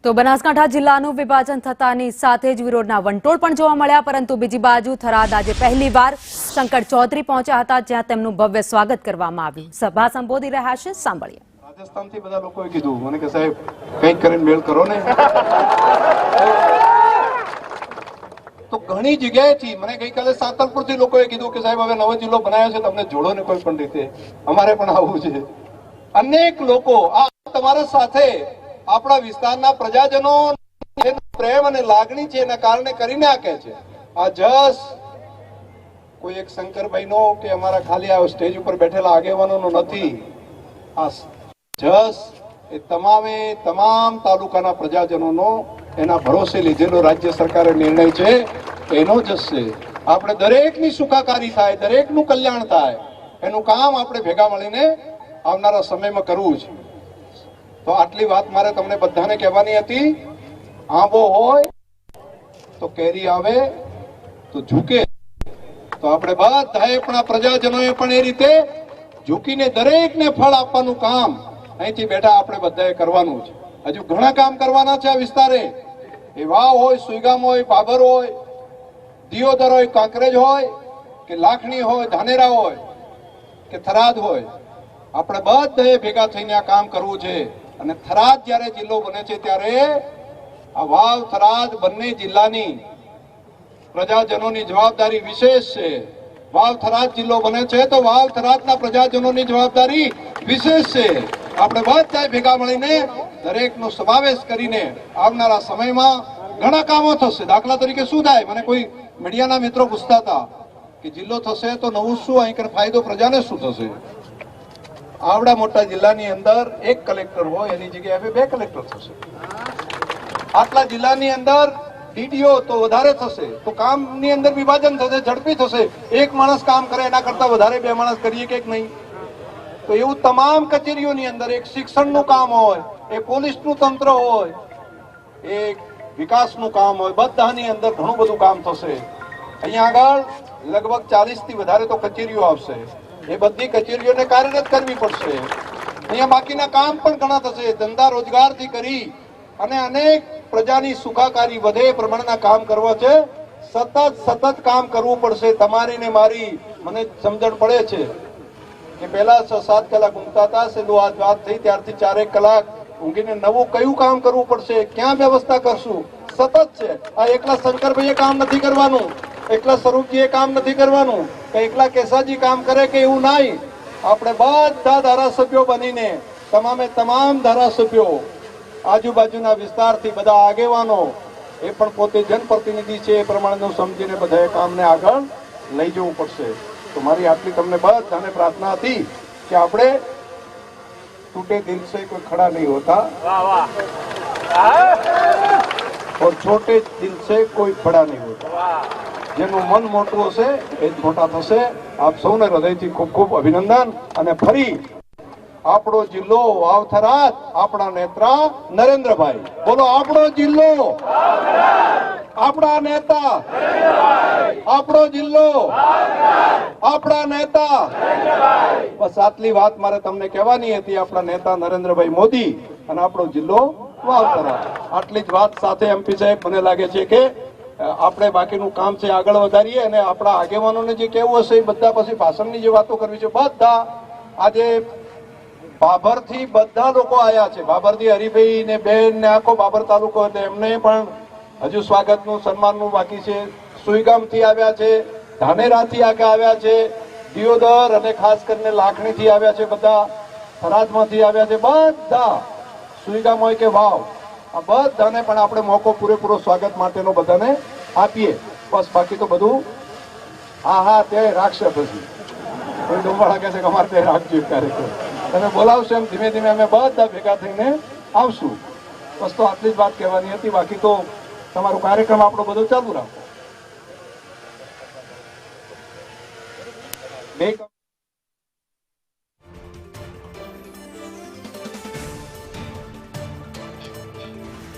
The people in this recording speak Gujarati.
તો બનાસકાંઠા જિલ્લાનું વિભાજન થતાની સાથે જ વિરોધના વંટોળ પણ જોવા મળ્યા, પરંતુ બીજી બાજુ થરાદ આજે પહેલીવાર શંકર ચૌધરી પહોંચ્યા હતા, જ્યાં તેમનું ભવ્ય સ્વાગત કરવામાં આવ્યું. સભા સંબોધી રહ્યા છે, સાંભળીએ. રાજસ્થાનથી બધા લોકોએ કીધું મને કે સાહેબ કંઈક કરીને મેળ કરો ને. તો ઘણી જગ્યાએથી મને ગઈકાલે સાતલપુરથી લોકોએ કીધું કે સાહેબ હવે નવો જિલ્લો બનાવ્યો છે, તમને જોડો ને કોઈ પણ રીતે, અમારે પણ આવવું છે. અનેક લોકો આ તમારા સાથે આપણા વિસ્તારના પ્રજાજનો પ્રેમ અને લાગણી છે એના કારણે કરીને આ કહે છે. આ જસ કોઈ એક શંકરભાઈ નો કે અમારા ખાલી આ સ્ટેજ ઉપર બેઠેલા આગેવાનોનો નથી. આ જસ એ તમામ તાલુકાના પ્રજાજનોનો એના ભરોસે લીધેલો રાજ્ય સરકારે નિર્ણય છે, એનો જસ છે. આપણે દરેકની સુખાકારી થાય, દરેકનું કલ્યાણ થાય, એનું કામ આપણે ભેગા મળીને આવનારા સમયમાં કરવું છે. તો આટલી વાત મારે તમને બધાને કહેવાની હતી. આંબો હોય તો કેરી આવે તો ઝૂકે, તો આપણે બધાએ પણ પ્રજાજનોએ પણ એ રીતે ઝૂકીને દરેકને ફળ આપવાનું કામ અહીંથી બેઠા આપણે બધાએ કરવાનું છે. હજુ ઘણા કામ કરવાના છે આ વિસ્તારે. એ વાવ હોય, સુઈગામ હોય, બાબર હોય, દિયોદર હોય, કાંકરેજ હોય કે લાખણી હોય, ધાનેરા હોય કે થરાદ હોય, આપણે બધાએ ભેગા થઈને આ કામ કરવું છે. અને થરાદ જ્યારે જિલ્લો બને છે ત્યારે આ વાવ થરાદ બંને જિલ્લાની પ્રજાજનોની જવાબદારી વિશેષ છે. વાવ થરાદ જિલ્લો બને છે તો વાવ થરાદના પ્રજાજનોની જવાબદારી વિશેષ છે. આપણે બધા ભેગા મળીને દરેકનો સમાવેશ કરીને આવનારા સમયમાં ઘણા કામો થશે. દાખલા તરીકે શું થાય, મને કોઈ મીડિયાના મિત્રો પૂછતા હતા કે જિલ્લો થશે તો નવું શું, અહીં ફાયદો પ્રજાને શું થશે? આવડા મોટા જિલ્લાની અંદર એક કલેક્ટર હોય એની જગ્યાએ હવે 2 કલેક્ટર થશે. આટલા જિલ્લાની અંદર ડીડીઓ તો વધારે થશે, તો કામની અંદર વિભાજન થશે, ઝડપી થશે. એક માણસ કામ કરે એના કરતા વધારે 2 માણસ કરીએ કે નહીં? તો એવું તમામ કચેરીઓની અંદર એક શિક્ષણનું કામ હોય, એક પોલીસનું તંત્ર હોય, એક વિકાસનું કામ હોય, બધાની અંદર ઘણું બધું કામ થશે. અહીંયા આગળ લગભગ 40 થી વધારે તો કચેરીઓ આવશે. એ બધી કચેરીઓને કાર્યરત કરવી પડશે. અહીંયા બાકીના કામ પણ ઘણા થશે. ધંધા રોજગારથી કરી અને અનેક પ્રજાની સુખાકારી વધે એ પ્રમાણેના કામ કરવા છે. સતત કામ કરવું પડશે. તમારી ને મારી મને સમજણ પડે છે કે પહેલા 6-7 કલાક ઊંઘતા હતા, સેલું આ વાત થઈ ત્યારથી 4 કલાક ઊંઘીને નવું કયું કામ કરવું પડશે, ક્યાં વ્યવસ્થા કરશું, સતત છે. આ એકલા શંકરભાઈએ કામ નથી કરવાનું, એકલા સ્વરૂપજીએ કામ નથી કરવાનું, કે એકલા કેસાજી કામ કરે કે એવું નહીં. આપણે બધા ધારાસભ્યો બનીને તમામ ધારાસભ્યો, આજુબાજુના વિસ્તારથી બધા આગેવાનો, એ પણ પોતે જનપ્રતિનિધિ છે, એ પ્રમાણેનું સમજીને બધાએ કામને આગળ લઈ જવું પડશે. તો મારી આટલી તમને બધાને પ્રાર્થના હતી કે આપણે ટૂટે દિલ સે કોઈ ખડા નહીં હોતા और छोटे दिल से कोई बड़ा नहीं होता. જેનું મન મોટું હશે એ જ મોટા થશે. આપ સૌને હૃદયથી ખૂબ ખૂબ અભિનંદન. અને ફરી આપણો જિલ્લો વાવ થરાદ, આપણા નેતા નરેન્દ્રભાઈ. બોલો, આપણો જિલ્લો, આપણા નેતા, આપણો જિલ્લો, આપણા નેતા. બસ આટલી વાત મારે તમને કહેવાની હતી. આપણા નેતા નરેન્દ્રભાઈ મોદી અને આપણો જિલ્લો વાવ થરાદ. આટલી જ વાત સાથે એમપી સાહેબ મને લાગે છે કે આપણે બાકીનું કામ છે આગળ વધારીએ અને આપણા આગેવાનોને જે કહેવું હશે એ બધા પછી ભાષણની જે વાતો કરવી છે, બધા આજે બાબરથી બધા લોકો આવ્યા છે. બાબરથી હરિભાઈ ને બેન ને આખો બાબર તાલુકો, એટલે એમને પણ હજુ સ્વાગતનું સન્માનનું બાકી છે. સુઈગામથી આવ્યા છે, ધાનેરાથી આગળ આવ્યા છે, દિયોદર અને ખાસ કરીને લાખણીથી આવ્યા છે, બધા થરાદમાંથી આવ્યા છે. બધા સુઈગામ હોય કે વાવ, આ બધાને પણ આપણે મોકો પૂરેપૂરો સ્વાગત માટેનો બધાને આપીએ. બસ બાકી તો બધું હા તે રાખશે. પછી કોઈ ડોંબાળા કહે છે કે અમારે તે રાખજો કાર્યક્રમ, તમે બોલાવશો એમ ધીમે ધીમે અમે બધા ભેગા થઈને આવશું. બસ તો આટલી જ વાત કહેવાની હતી. બાકી તો તમારો કાર્યક્રમ આપણો બધો ચાલુ રાખો.